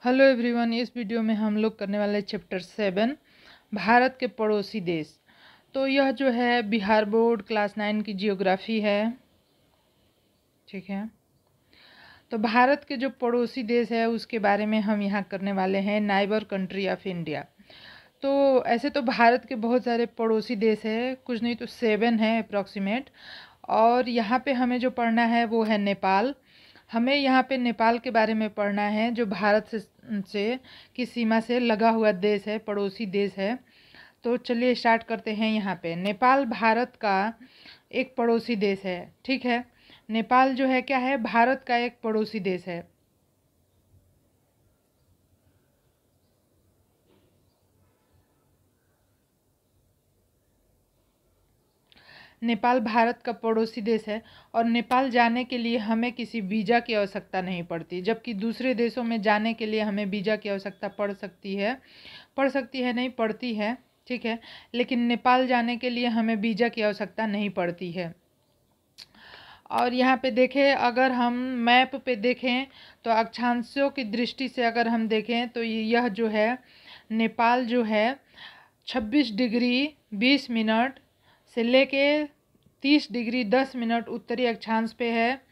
Hello everyone, इस video में हम लोग करने वाले चैप्टर 7 भारत के पड़ोसी देश। तो यह जो है बिहार बोर्ड क्लास 9 की जियोग्राफी है। ठीक है, तो भारत के जो पड़ोसी देश है उसके बारे में हम यहाँ करने वाले हैं, नाइबर कंट्री ऑफ इंडिया। तो ऐसे तो भारत के बहुत सारे पड़ोसी देश है, कुछ नहीं तो 7 है अप्रॉक्सीमेट। और यहाँ पे हमें जो पढ़ना है वो है नेपाल। हमें यहाँ पे नेपाल के बारे में पढ़ना है, जो भारत से की सीमा से लगा हुआ देश है, पड़ोसी देश है। तो चलिए स्टार्ट करते हैं। यहाँ पे नेपाल भारत का एक पड़ोसी देश है। ठीक है, नेपाल जो है क्या है, भारत का एक पड़ोसी देश है। नेपाल भारत का पड़ोसी देश है और नेपाल जाने के लिए हमें किसी वीज़ा की आवश्यकता नहीं पड़ती, जबकि दूसरे देशों में जाने के लिए हमें वीज़ा की आवश्यकता पड़ सकती है नहीं पड़ती है। ठीक है, लेकिन नेपाल जाने के लिए हमें वीज़ा की आवश्यकता नहीं पड़ती है। और यहाँ पे देखें, अगर हम मैप पे देखें तो अक्षांशों की दृष्टि से अगर हम देखें तो यह जो है नेपाल जो है 26 डिग्री 20 मिनट से लेके 30 डिग्री 10 मिनट उत्तरी अक्षांश पे है।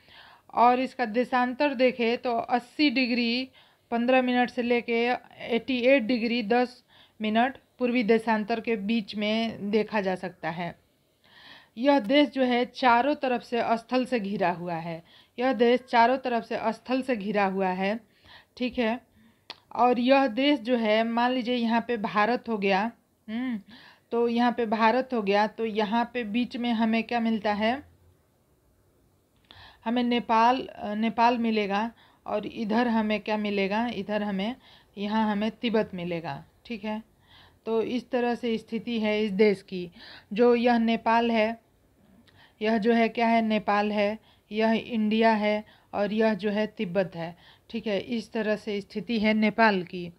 और इसका देशांतर देखें तो 80 डिग्री 15 मिनट से लेके 88 डिग्री 10 मिनट पूर्वी देशांतर के बीच में देखा जा सकता है। यह देश जो है चारों तरफ से स्थल से घिरा हुआ है। यह देश चारों तरफ से स्थल से घिरा हुआ है। ठीक है, और यह देश जो है, मान लीजिए यहाँ पे भारत हो गया। तो यहाँ पे भारत हो गया, तो यहाँ पे बीच में हमें क्या मिलता है, हमें नेपाल मिलेगा। और इधर हमें क्या मिलेगा, इधर हमें यहाँ हमें तिब्बत मिलेगा। ठीक है, तो इस तरह से स्थिति है इस देश की। जो यह नेपाल है, यह जो है क्या है, नेपाल है, यह इंडिया है और यह जो है तिब्बत है। ठीक है, इस तरह से स्थिति है नेपाल की।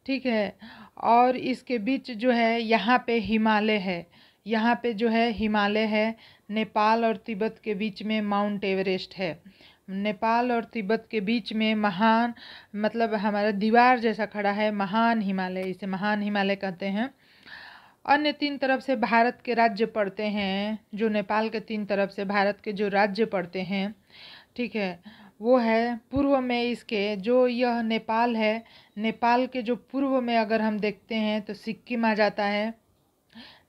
ठीक है, और इसके बीच जो है यहाँ पे हिमालय है, यहाँ पे जो है हिमालय है। नेपाल और तिब्बत के बीच में माउंट एवरेस्ट है। नेपाल और तिब्बत के बीच में महान, मतलब हमारा दीवार जैसा खड़ा है महान हिमालय, इसे महान हिमालय कहते हैं। अन्य 3 तरफ से भारत के राज्य पड़ते हैं, जो नेपाल के 3 तरफ से भारत के जो राज्य पड़ते हैं। ठीक है, वो है पूर्व में इसके, जो यह नेपाल है, नेपाल के जो पूर्व में अगर हम देखते हैं तो सिक्किम आ जाता है।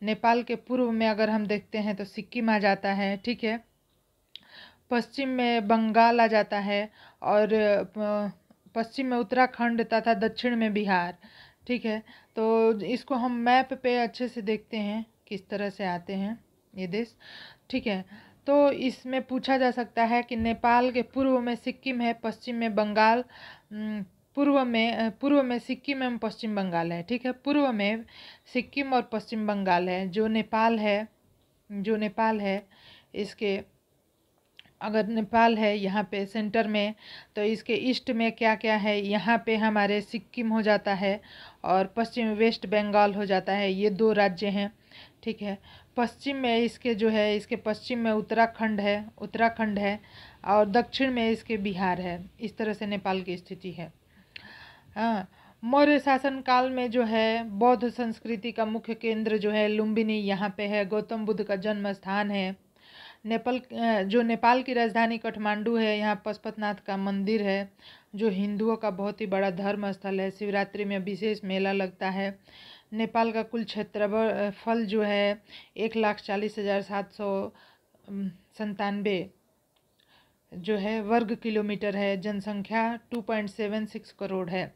नेपाल के पूर्व में अगर हम देखते हैं तो सिक्किम आ जाता है। ठीक है, पश्चिम में बंगाल आ जाता है और पश्चिम में उत्तराखंड तथा दक्षिण में बिहार। ठीक है, तो इसको हम मैप पे अच्छे से देखते हैं किस तरह से आते हैं ये देश। ठीक है, तो इसमें पूछा जा सकता है कि नेपाल के पूर्व में सिक्किम है, पश्चिम में बंगाल, पूर्व में सिक्किम एवं पश्चिम बंगाल है। ठीक है, पूर्व में सिक्किम और पश्चिम बंगाल है। जो नेपाल है इसके, अगर नेपाल है यहाँ पे सेंटर में, तो इसके ईस्ट में क्या क्या है, यहाँ पे हमारे सिक्किम हो जाता है और पश्चिम वेस्ट बंगाल हो जाता है। ये 2 राज्य हैं। ठीक है, पश्चिम में इसके जो है, इसके पश्चिम में उत्तराखंड है और दक्षिण में इसके बिहार है। इस तरह से नेपाल की स्थिति है। हाँ, मौर्य शासन काल में जो है बौद्ध संस्कृति का मुख्य केंद्र जो है लुम्बिनी यहाँ पे है, गौतम बुद्ध का जन्म स्थान है। नेपाल की राजधानी काठमांडू है, यहाँ पशुपतिनाथ का मंदिर है, जो हिंदुओं का बहुत ही बड़ा धर्म स्थल है। शिवरात्रि में विशेष मेला लगता है। नेपाल का कुल क्षेत्रफल जो है 1,40,797 जो है वर्ग किलोमीटर है। जनसंख्या 2.76 करोड़ है।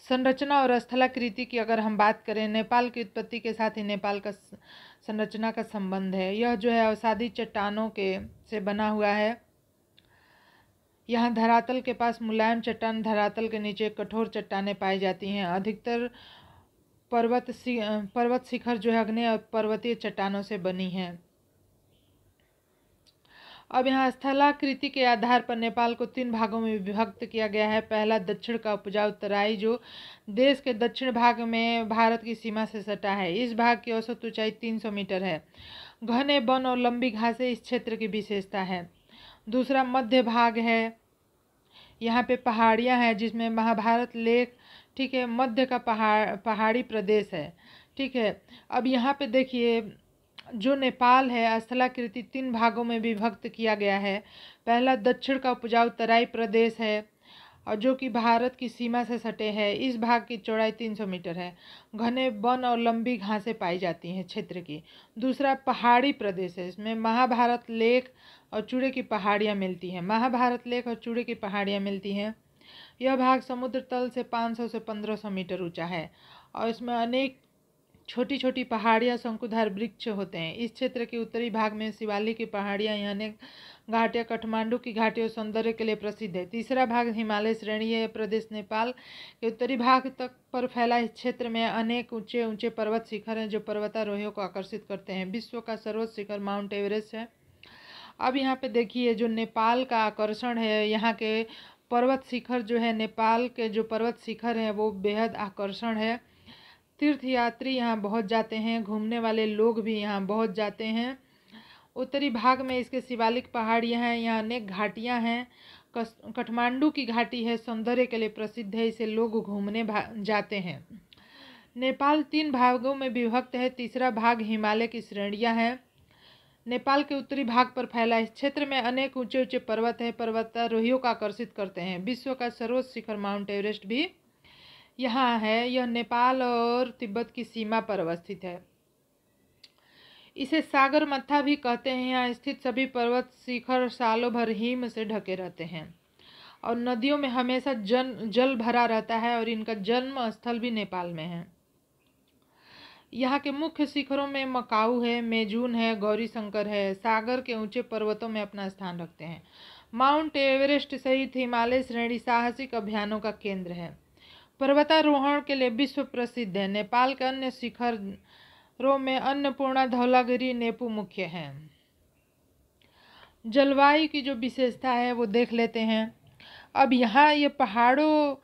संरचना और स्थलाकृति की अगर हम बात करें, नेपाल की उत्पत्ति के साथ ही नेपाल का संरचना का संबंध है। यह जो है अवसादी चट्टानों के से बना हुआ है। यहाँ धरातल के पास मुलायम चट्टान, धरातल के नीचे कठोर चट्टानें पाई जाती हैं। अधिकतर पर्वत शिखर जो है आग्नेय और पर्वतीय चट्टानों से बनी हैं। अब यहाँ स्थलाकृति के आधार पर नेपाल को 3 भागों में विभक्त किया गया है। पहला, दक्षिण का उपजाऊ तराई, जो देश के दक्षिण भाग में भारत की सीमा से सटा है। इस भाग की औसत ऊंचाई 300 मीटर है। घने वन और लंबी घासें इस क्षेत्र की विशेषता है। दूसरा, मध्य भाग है। यहाँ पे पहाड़ियाँ हैं जिसमें महाभारत लेक, ठीक है, मध्य का पहाड़ी प्रदेश है, ठीक है। अब यहाँ पे देखिए जो नेपाल है स्थलाकृति 3 भागों में विभक्त किया गया है। पहला दक्षिण का उपजाऊ तराई प्रदेश है और जो कि भारत की सीमा से सटे है। इस भाग की चौड़ाई 300 मीटर है। घने वन और लंबी घासें पाई जाती हैं क्षेत्र की। दूसरा पहाड़ी प्रदेश है, इसमें महाभारत लेक और चूड़े की पहाड़ियाँ मिलती हैं। महाभारत लेक और चूड़े की पहाड़ियाँ मिलती हैं। यह भाग समुद्र तल से 500 से 1500 मीटर ऊंचा है और इसमें अनेक छोटी छोटी पहाड़ियाँ शंकुधार वृक्ष होते हैं। इस क्षेत्र के उत्तरी भाग में शिवालिक की पहाड़ियाँ, यहाँ अनेक घाटियाँ, काठमांडू की घाटियों सौंदर्य के लिए प्रसिद्ध है। तीसरा भाग हिमालय श्रेणी है। प्रदेश नेपाल के उत्तरी भाग तक पर फैला इस क्षेत्र में अनेक ऊंचे ऊंचे पर्वत शिखर हैं जो पर्वतारोहियों को आकर्षित करते हैं। विश्व का सर्वोच्च शिखर माउंट एवरेस्ट है। अब यहाँ पे देखिए जो नेपाल का आकर्षण है, यहाँ के पर्वत शिखर जो है, नेपाल के जो पर्वत शिखर हैं वो बेहद आकर्षण है। तीर्थयात्री यहाँ बहुत जाते हैं, घूमने वाले लोग भी यहाँ बहुत जाते हैं। उत्तरी भाग में इसके शिवालिक पहाड़ियाँ हैं, यहाँ अनेक घाटियाँ हैं। काठमांडू की घाटी है, सौंदर्य के लिए प्रसिद्ध है, इसे लोग घूमने जाते हैं। नेपाल 3 भागों में विभक्त है। तीसरा भाग हिमालय की श्रेणियाँ हैं। नेपाल के उत्तरी भाग पर फैला इस क्षेत्र में अनेक ऊंचे ऊंचे पर्वत हैं, पर्वतारोहियों को आकर्षित करते हैं। विश्व का सर्वोच्च शिखर माउंट एवरेस्ट भी यहाँ है। यह नेपाल और तिब्बत की सीमा पर अवस्थित है। इसे सागर मत्था भी कहते हैं। यहाँ स्थित सभी पर्वत शिखर सालों भर हिम से ढके रहते हैं और नदियों में हमेशा जल भरा रहता है और इनका जन्म स्थल भी नेपाल में है। यहाँ के मुख्य शिखरों में मकाऊ है, मेजून है, गौरी शंकर है। सागर के ऊंचे पर्वतों में अपना स्थान रखते हैं। माउंट एवरेस्ट सहित हिमालय श्रेणी साहसिक अभियानों का केंद्र है। पर्वतारोहण के लिए विश्व प्रसिद्ध है। नेपाल के अन्य शिखरों में अन्नपूर्णा, धौलागिरी, नेपू मुख्य हैं। जलवायु की जो विशेषता है वो देख लेते हैं। अब यहाँ ये पहाड़ों,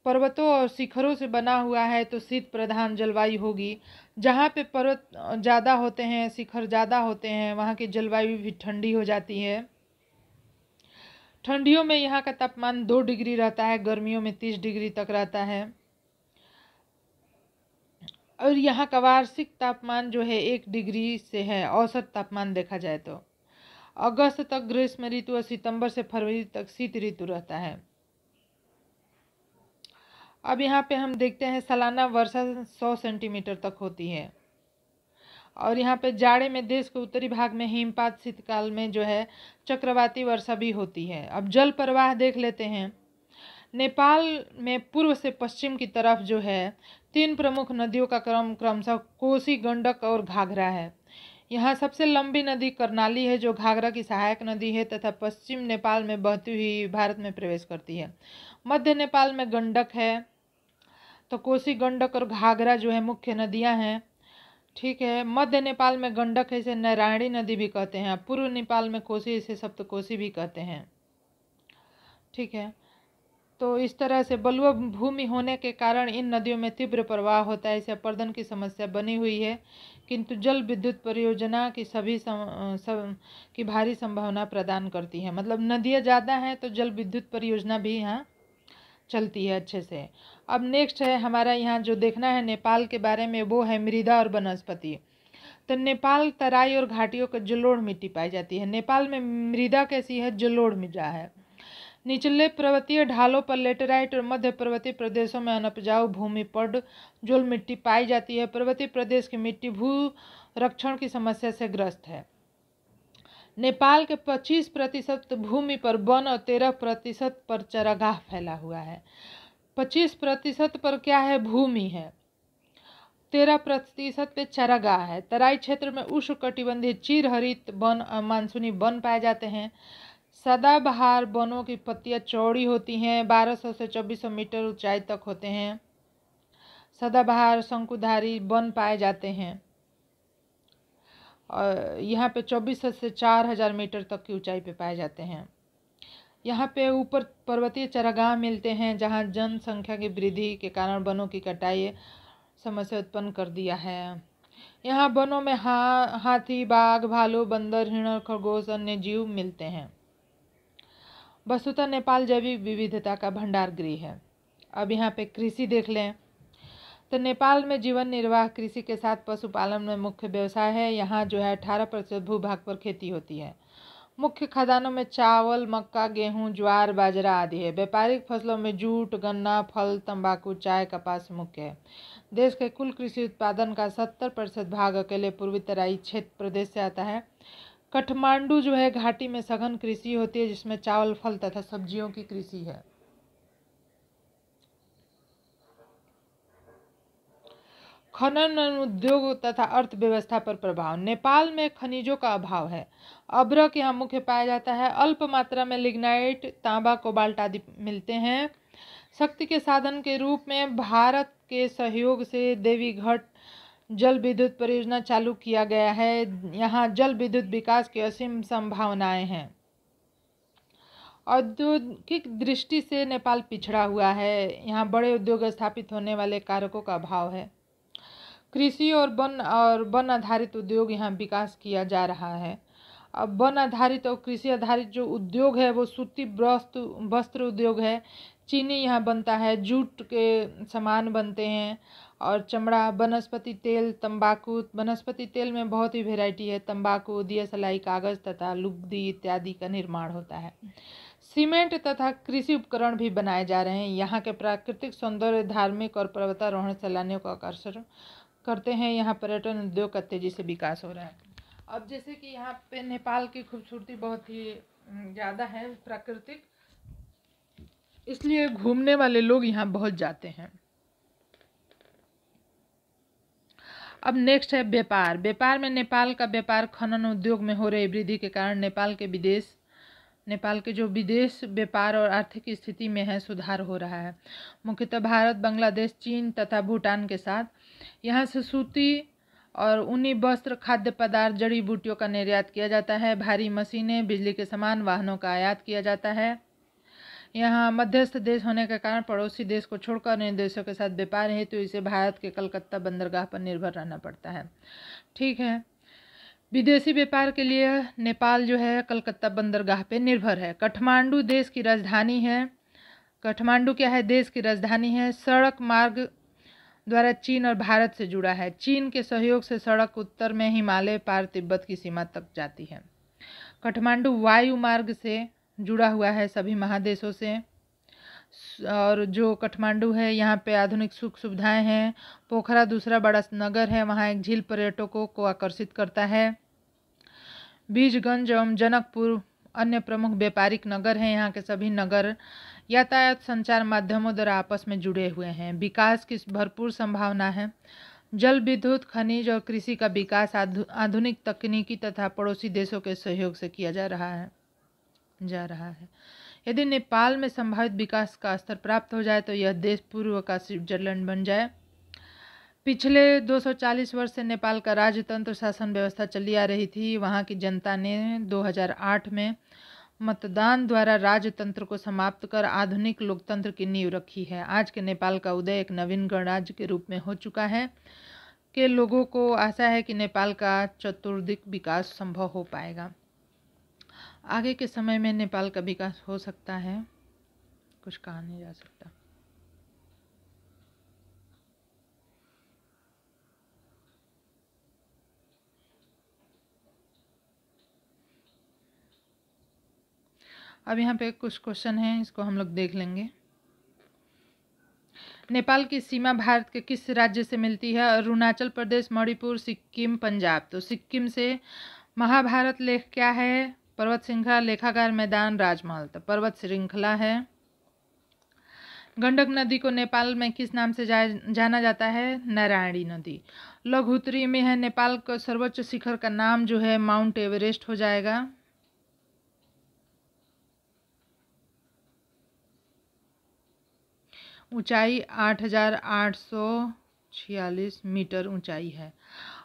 पर्वतों और शिखरों से बना हुआ है तो शीत प्रधान जलवायु होगी। जहाँ पे पर्वत ज़्यादा होते हैं, शिखर ज़्यादा होते हैं, वहाँ की जलवायु भी ठंडी हो जाती है। ठंडियों में यहाँ का तापमान 2 डिग्री रहता है, गर्मियों में 30 डिग्री तक रहता है। और यहाँ का वार्षिक तापमान जो है 1 डिग्री से है, औसत तापमान देखा जाए तो। अगस्त तक ग्रीष्म ऋतु और सितंबर से फरवरी तक शीत ऋतु रहता है। अब यहाँ पे हम देखते हैं सालाना वर्षा 100 सेंटीमीटर तक होती है और यहाँ पे जाड़े में देश के उत्तरी भाग में हिमपात, शीतकाल में जो है चक्रवाती वर्षा भी होती है। अब जल प्रवाह देख लेते हैं। नेपाल में पूर्व से पश्चिम की तरफ जो है 3 प्रमुख नदियों का क्रमशः कोसी, गंडक और घाघरा है। यहाँ सबसे लंबी नदी कर्णाली है जो घाघरा की सहायक नदी है तथा पश्चिम नेपाल में बहती हुई भारत में प्रवेश करती है। मध्य नेपाल में गंडक है, तो कोसी, गंडक और घाघरा जो है मुख्य नदियाँ हैं, ठीक है। मध्य नेपाल में गंडक है, इसे नारायणी नदी भी कहते हैं। पूर्व नेपाल में कोसी, इसे सप्तकोसी भी कहते हैं, ठीक है। तो इस तरह से बलुआ भूमि होने के कारण इन नदियों में तीव्र प्रवाह होता है, इसे अपरदन की समस्या बनी हुई है, किंतु जल विद्युत परियोजना की की भारी संभावना प्रदान करती है। मतलब नदियाँ ज़्यादा हैं तो जल विद्युत परियोजना भी यहाँ चलती है अच्छे से। अब नेक्स्ट है हमारा यहाँ जो देखना है नेपाल के बारे में, वो है मृदा और वनस्पति। तो नेपाल तराई और घाटियों का जलोढ़ मिट्टी पाई जाती है। नेपाल में मृदा कैसी है? जलोढ़ मृदा है। निचले पर्वतीय ढालों पर लेटेराइट और मध्य पर्वतीय प्रदेशों में अनउपजाऊ भूमि पर जलोढ़ मिट्टी पाई जाती है। पर्वतीय प्रदेश की मिट्टी भूरक्षण की समस्या से ग्रस्त है। नेपाल के 25% भूमि पर वन और 13% पर चरागाह फैला हुआ है। 25% पर क्या है? भूमि है। 13% पे चरागाह है। तराई क्षेत्र में उष्णकटिबंधीय चिरहरित वन और मानसूनी वन पाए जाते हैं। सदाबहार वनों की पत्तियां चौड़ी होती हैं, 1200 से 2400 मीटर ऊंचाई तक होते हैं। सदाबहार शंकुधारी वन पाए जाते हैं और यहाँ पे 2400 से 4000 मीटर तक की ऊंचाई पे पाए जाते हैं। यहाँ पे ऊपर पर्वतीय चरागाह मिलते हैं जहाँ जनसंख्या की वृद्धि के कारण वनों की कटाई समस्या उत्पन्न कर दिया है। यहाँ वनों में हाथी, बाघ, भालू, बंदर, हिरण, खरगोश, अन्य जीव मिलते हैं। वस्तुतः नेपाल जैविक विविधता का भंडार गृह है। अब यहाँ पे कृषि देख लें तो नेपाल में जीवन निर्वाह कृषि के साथ पशुपालन में मुख्य व्यवसाय है। यहाँ जो है 18% भूभाग पर खेती होती है। मुख्य खाद्यान्नों में चावल, मक्का, गेहूं, ज्वार, बाजरा आदि है। व्यापारिक फसलों में जूट, गन्ना, फल, तंबाकू, चाय, कपास मुख्य है। देश के कुल कृषि उत्पादन का 70% भाग अकेले पूर्वी तराई क्षेत्र प्रदेश से आता है। काठमांडू जो है घाटी में सघन कृषि होती है, जिसमें चावल, फल तथा सब्जियों की कृषि है। खनन उद्योग तथा अर्थव्यवस्था पर प्रभाव। नेपाल में खनिजों का अभाव है। अभ्रक यहाँ मुख्य पाया जाता है। अल्प मात्रा में लिग्नाइट, तांबा, कोबाल्ट आदि मिलते हैं। शक्ति के साधन के रूप में भारत के सहयोग से देवीघाट जल विद्युत परियोजना चालू किया गया है। यहाँ जल विद्युत विकास की असीम संभावनाएं हैं। औद्योगिक दृष्टि से नेपाल पिछड़ा हुआ है। यहाँ बड़े उद्योग स्थापित होने वाले कारकों का अभाव है। कृषि और वन आधारित उद्योग यहाँ विकास किया जा रहा है। अब वन आधारित और कृषि आधारित जो उद्योग है वो सूती वस्त्र उद्योग है। चीनी यहाँ बनता है, जूट के सामान बनते हैं और चमड़ा, वनस्पति तेल, तंबाकू। वनस्पति तेल में बहुत ही वैरायटी है। तंबाकू, दियसलाई, कागज तथा लुगदी इत्यादि का निर्माण होता है। सीमेंट तथा कृषि उपकरण भी बनाए जा रहे हैं। यहाँ के प्राकृतिक सौंदर्य, धार्मिक और पर्वतारोहण सैलानियों को आकर्षण करते हैं। यहाँ पर्यटन उद्योग का तेजी से विकास हो रहा है। अब जैसे कि यहाँ पे नेपाल की खूबसूरती बहुत ही ज़्यादा है प्राकृतिक, इसलिए घूमने वाले लोग यहाँ बहुत जाते हैं। अब नेक्स्ट है व्यापार। व्यापार में नेपाल का व्यापार खनन उद्योग में हो रही वृद्धि के कारण नेपाल के जो विदेश व्यापार और आर्थिक स्थिति में है सुधार हो रहा है। मुख्यतः भारत, बांग्लादेश, चीन तथा भूटान के साथ यहाँ से सूती और ऊनी वस्त्र, खाद्य पदार्थ, जड़ी बूटियों का निर्यात किया जाता है। भारी मशीनें, बिजली के सामान, वाहनों का आयात किया जाता है। यहाँ मध्यस्थ देश होने के कारण पड़ोसी देश को छोड़कर अन्य देशों के साथ व्यापार हेतु इसे भारत के कलकत्ता बंदरगाह पर निर्भर रहना पड़ता है। ठीक है, विदेशी व्यापार के लिए नेपाल जो है कलकत्ता बंदरगाह पे निर्भर है। काठमांडू देश की राजधानी है। काठमांडू क्या है? देश की राजधानी है। सड़क मार्ग द्वारा चीन और भारत से जुड़ा है। चीन के सहयोग से सड़क उत्तर में हिमालय पार तिब्बत की सीमा तक जाती है। काठमांडू वायु मार्ग से जुड़ा हुआ है सभी महादेशों से। और जो काठमांडू है यहाँ पे आधुनिक सुख सुविधाएं हैं। पोखरा दूसरा बड़ा नगर है, वहाँ एक झील पर्यटकों को आकर्षित करता है। बीजगंज एवं जनकपुर अन्य प्रमुख व्यापारिक नगर हैं। यहाँ के सभी नगर यातायात संचार माध्यमों द्वारा आपस में जुड़े हुए हैं। विकास की भरपूर संभावना है। जल विद्युत, खनिज और कृषि का विकास आधुनिक तकनीकी तथा पड़ोसी देशों के सहयोग से किया जा रहा है। यदि नेपाल में संभावित विकास का स्तर प्राप्त हो जाए तो यह देश पूर्व का स्विट्जरलैंड बन जाए। पिछले 240 वर्ष से नेपाल का राजतंत्र शासन व्यवस्था चली आ रही थी। वहाँ की जनता ने 2008 में मतदान द्वारा राजतंत्र को समाप्त कर आधुनिक लोकतंत्र की नींव रखी है। आज के नेपाल का उदय एक नवीन गणराज्य के रूप में हो चुका है। के लोगों को आशा है कि नेपाल का चतुर्दिक विकास संभव हो पाएगा। आगे के समय में नेपाल का विकास हो सकता है, कुछ कहा नहीं जा सकता। अब यहाँ पे कुछ क्वेश्चन हैं, इसको हम लोग देख लेंगे। नेपाल की सीमा भारत के किस राज्य से मिलती है? अरुणाचल प्रदेश, मणिपुर, सिक्किम, पंजाब। तो सिक्किम से। महाभारत लेख क्या है? पर्वत श्रृंखला, लेखागार, मैदान, राजमहल। तो पर्वत श्रृंखला है। गंडक नदी को नेपाल में किस नाम से जाना जाता है? नारायणी नदी। लघुत्तरी में है नेपाल का सर्वोच्च शिखर का नाम जो है माउंट एवरेस्ट हो जाएगा। ऊंचाई 8,846 मीटर ऊंचाई है।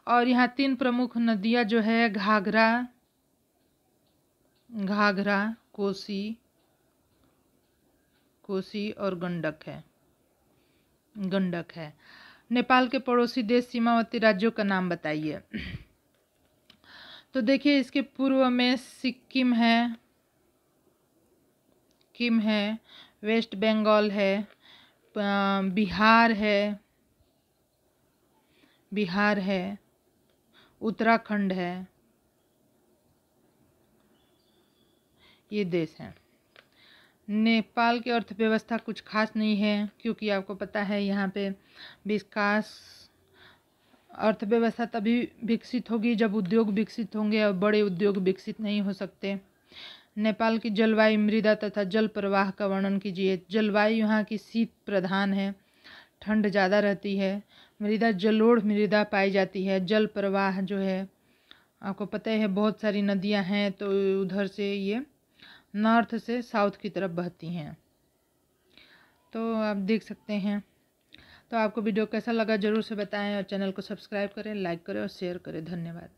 और यहाँ 3 प्रमुख नदियाँ जो है घाघरा, कोसी और गंडक है। नेपाल के पड़ोसी देश सीमावर्ती राज्यों का नाम बताइए। तो देखिए, इसके पूर्व में सिक्किम है, सिक्किम है, वेस्ट बंगाल है, बिहार है, उत्तराखंड है, ये देश हैं। नेपाल की अर्थव्यवस्था कुछ खास नहीं है, क्योंकि आपको पता है यहाँ पे विकास अर्थव्यवस्था तभी विकसित होगी जब उद्योग विकसित होंगे, और बड़े उद्योग विकसित नहीं हो सकते। नेपाल की जलवायु, मृदा तथा जल प्रवाह का वर्णन कीजिए। जलवायु यहाँ की शीत प्रधान है, ठंड ज़्यादा रहती है। मृदा जलोढ़ मृदा पाई जाती है। जल प्रवाह जो है आपको पता है, बहुत सारी नदियाँ हैं, तो उधर से ये नॉर्थ से साउथ की तरफ बहती हैं, तो आप देख सकते हैं। तो आपको वीडियो कैसा लगा ज़रूर से बताएं, और चैनल को सब्सक्राइब करें, लाइक करें और शेयर करें। धन्यवाद।